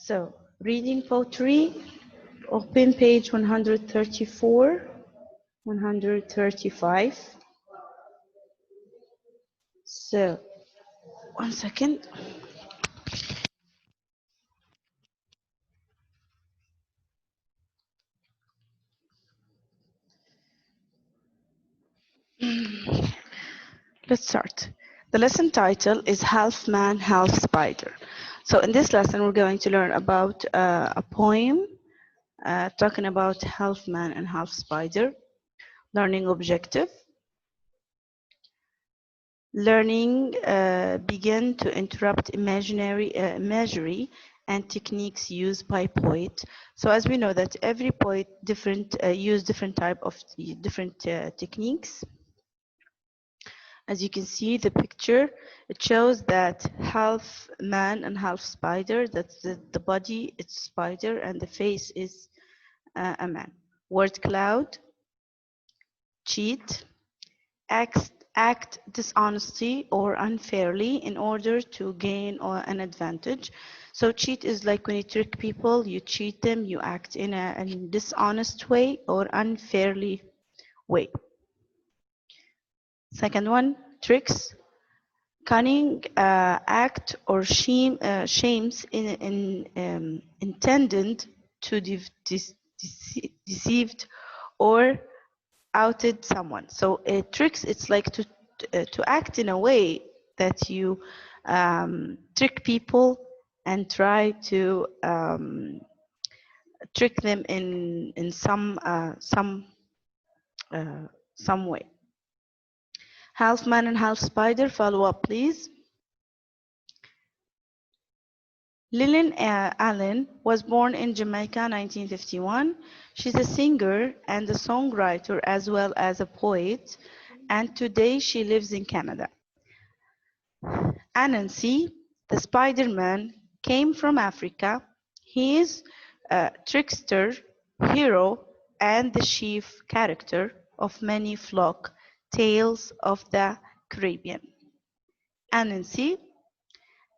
So, reading poetry, open page 134, 135. So, one second. Let's start. The lesson title is Half Man, Half Spider. So in this lesson, we're going to learn about a poem talking about half man and half spider. Learning objective. Learning begin to interrupt imagery and techniques used by poet. So as we know that every poet use different type of different techniques. As you can see the picture, it shows that half man and half spider, that's the body, it's spider, and the face is a man. Word cloud, cheat, act dishonesty or unfairly in order to gain an advantage. So cheat is like when you trick people, you cheat them, you act in a dishonest way or unfairly way. Second one, tricks. Cunning act or shames intended to deceived or outed someone. So tricks, it's like to act in a way that you trick people and try to trick them in some way. Half man and half spider, follow up please. Lillian Allen was born in Jamaica 1951. She's a singer and a songwriter as well as a poet, and today she lives in Canada. Anansi, the Spider-Man, came from Africa. He is a trickster, hero, and the chief character of many folk tales of the Caribbean. Anansi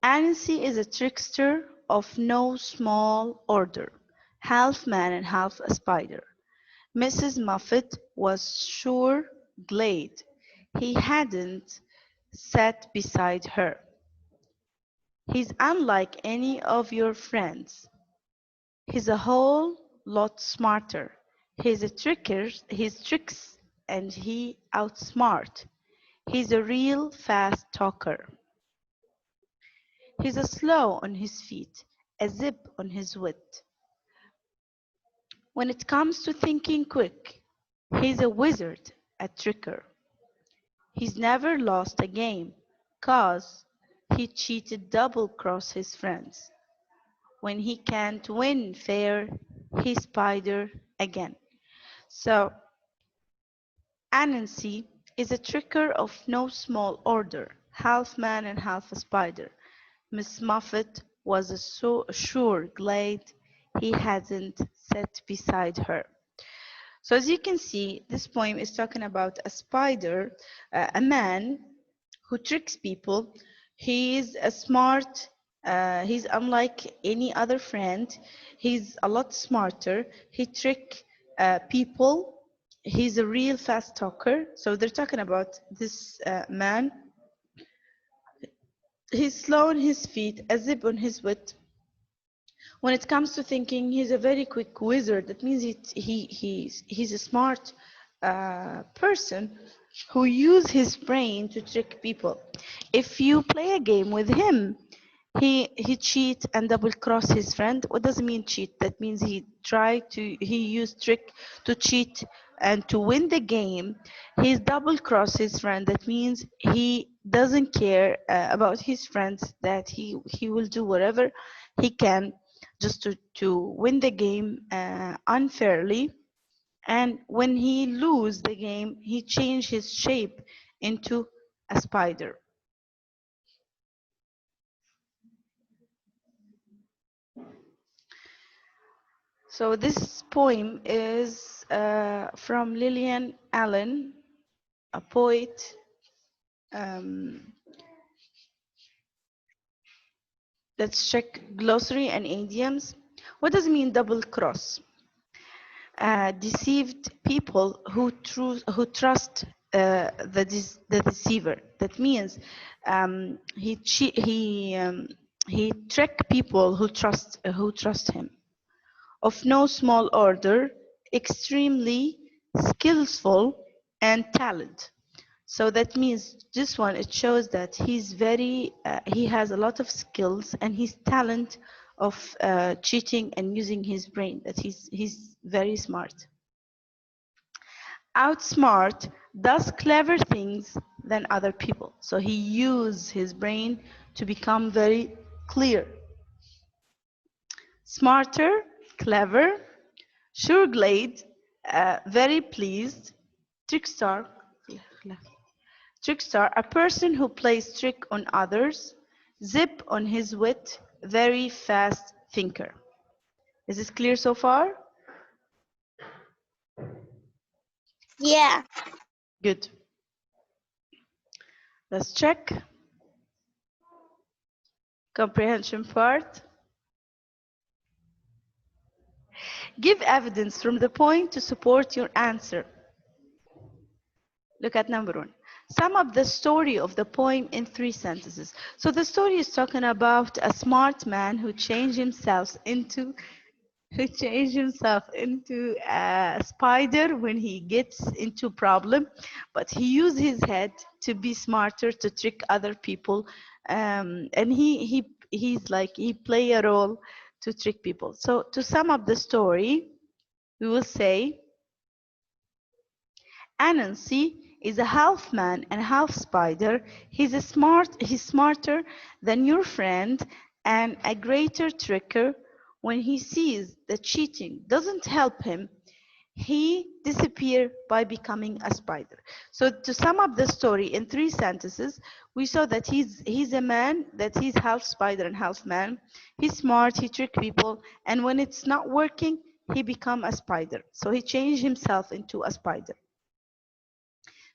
is a trickster of no small order, half man and half a spider. Mrs. Muffet was sure glad he hadn't sat beside her. He's unlike any of your friends. He's a whole lot smarter. He's tricks and he outsmart. He's a real fast talker. He's a slow on his feet, a zip on his wit. When it comes to thinking quick, he's a wizard, a tricker. He's never lost a game, 'cause he cheated double-cross his friends. When he can't win fair, he's spider again. So, Anansi is a tricker of no small order, half man and half a spider. Miss Muffet was so sure glad he hadn't sat beside her. So as you can see, this poem is talking about a spider, a man who tricks people. He is a smart, he's unlike any other friend. He's a lot smarter. He tricks people. He's a real fast talker. So they're talking about this man. He's slow on his feet, a zip on his wit. When it comes to thinking, he's a very quick wizard. That means he's a smart person who uses his brain to trick people. If you play a game with him, he cheat and double cross his friend. What does it mean cheat? That means he used trick to cheat and to win the game. He's double cross his friend. That means he doesn't care about his friends, that he will do whatever he can just to win the game unfairly. And when he lose the game, he change his shape into a spider. So this poem is from Lillian Allen, a poet. Let's check glossary and idioms. What does it mean double cross? Deceived people who trust the deceiver. That means he trick people who trust him. Of no small order, extremely skillful and talent. So that means this one, it shows that he has a lot of skills and his talent of cheating and using his brain, that he's very smart. Outsmart does clever things than other people. So he uses his brain to become very clear. Smarter, clever, sure glad, very pleased, trickster, trickster, a person who plays trick on others, zip on his wit, very fast thinker. Is this clear so far? Yeah. Good. Let's check. Comprehension part. Give evidence from the point to support your answer. Look at number 1. Sum up the story of the poem in 3 sentences. So the story is talking about a smart man who changed himself into a spider when he gets into problem, but he used his head to be smarter, to trick other people, and he play a role to trick people. So to sum up the story, we will say Anansi is a half man and half spider. He's smarter than your friend and a greater tricker. When he sees that cheating doesn't help him, he disappears by becoming a spider. So to sum up the story in 3 sentences, we saw that he's a man, that he's half spider and half man. He's smart, he tricks people, and when it's not working, he become a spider. So he changed himself into a spider.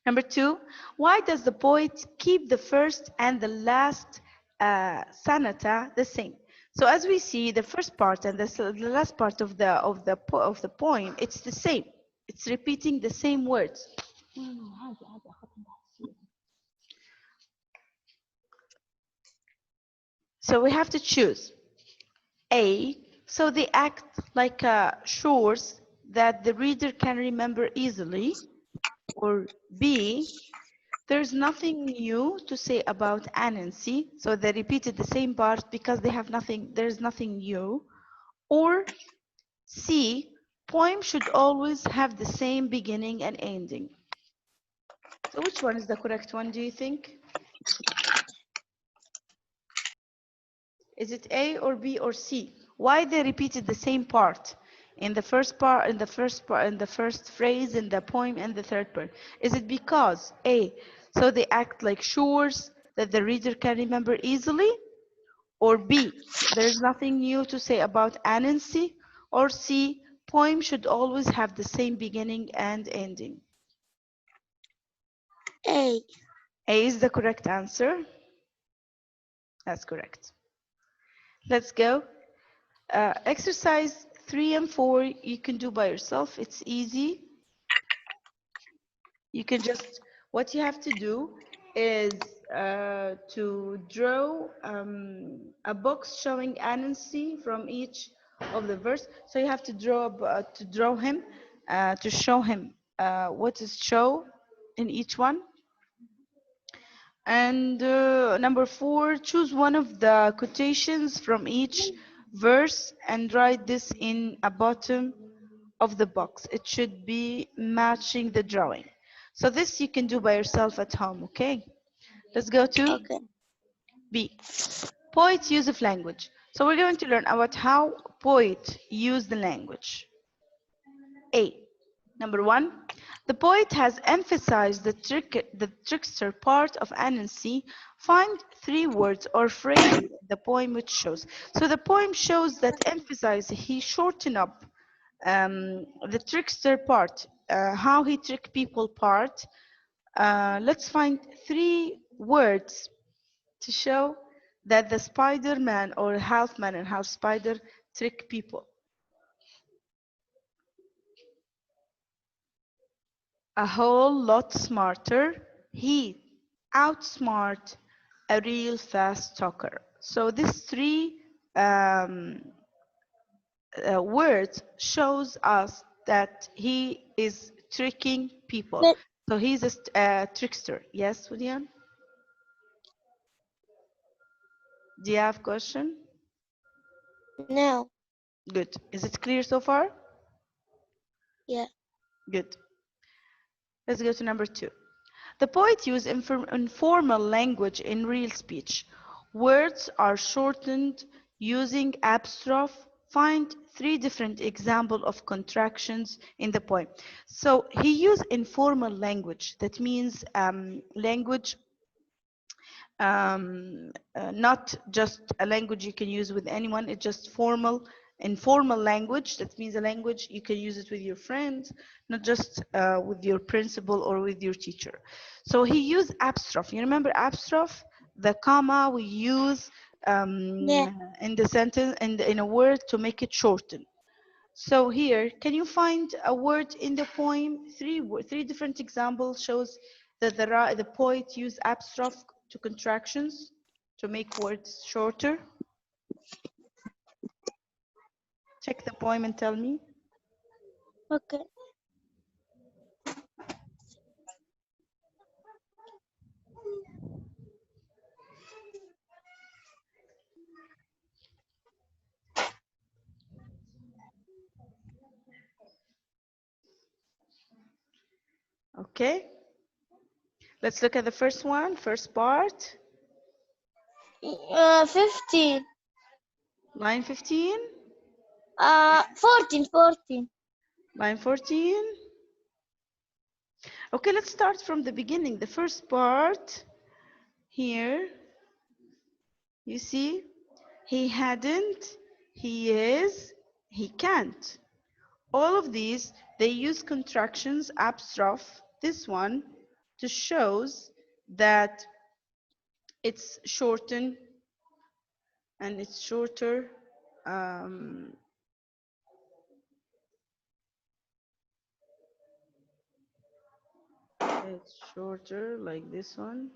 Number 2, why does the poet keep the first and the last sonata the same? So as we see, the first part and the last part of the poem, it's the same. It's repeating the same words. So we have to choose. A, so they act like shores that the reader can remember easily. Or B, there's nothing new to say about Anansi, so they repeated the same part because there's nothing new. Or C, poem should always have the same beginning and ending. So which one is the correct one, do you think? Is it A or B or C? Why they repeated the same part in the first part, in the first phrase in the poem and the third part? Is it because A, so they act like shores that the reader can remember easily? Or B, there's nothing new to say about Anansi? Or C, poem should always have the same beginning and ending? A. A is the correct answer. That's correct. Let's go. Exercise 3 and 4 you can do by yourself. It's easy. You can just, what you have to do is to draw a box showing Anansi from each of the verse. So you have to draw him, to show him what is show in each one. And number 4, choose one of the quotations from each verse and write this in a bottom of the box. It should be matching the drawing. So this you can do by yourself at home, okay? Let's go to B. Poets use of language. So we're going to learn about how poets use the language. A. Number 1, the poet has emphasized the trickster part of Anansi. Find 3 words or phrases in the poem which shows. So the poem shows that emphasize, he shortened up the trickster part, how he trick people part. Let's find 3 words to show that the Spider-Man or half man and half spider trick people. A whole lot smarter. He outsmart a real fast talker. So these three words shows us that he is tricking people. But So he's a trickster. Yes, William? Do you have question? no. Good. Is it clear so far? Yeah. Good. Let's go to number 2. The poet used informal language in real speech. Words are shortened using apostrophe. Find 3 different examples of contractions in the poem. So he used informal language. That means language not just a language you can use with anyone. It's just informal language. That means a language you can use it with your friends, not just with your principal or with your teacher. So he used apostrophe. You remember apostrophe, the comma we use Yeah. in the sentence and in a word to make it shorten. So here, can you find a word in the poem? Three different examples shows that the poet used apostrophe to contractions to make words shorter. Check the poem and tell me. Okay. Okay. Let's look at the first one, first part. 15. Line 15. 14. 14. Line 14. Okay, let's start from the beginning. The first part here. You see, he hadn't, he is, he can't. All of these, they use contractions, apostrophe, this one, to shows that it's shortened and it's shorter. It's shorter like this one.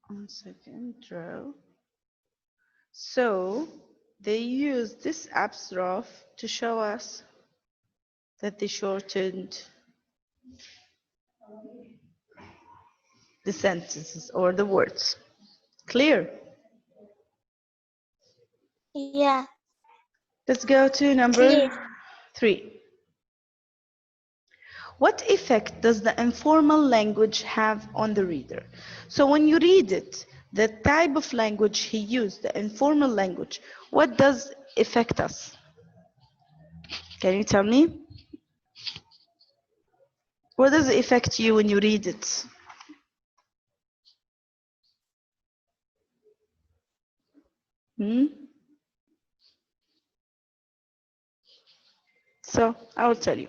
One second, draw. So they use this apostrophe to show us that they shortened the sentences or the words. Clear? Yeah. Let's go to number Clear. 3. What effect does the informal language have on the reader? So when you read it, the type of language he used, the informal language, what does affect us? Can you tell me? What does it affect you when you read it? So I will tell you.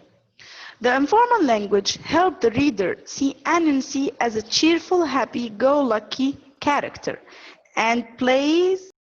The informal language helped the reader see Anansi as a cheerful, happy-go-lucky character and plays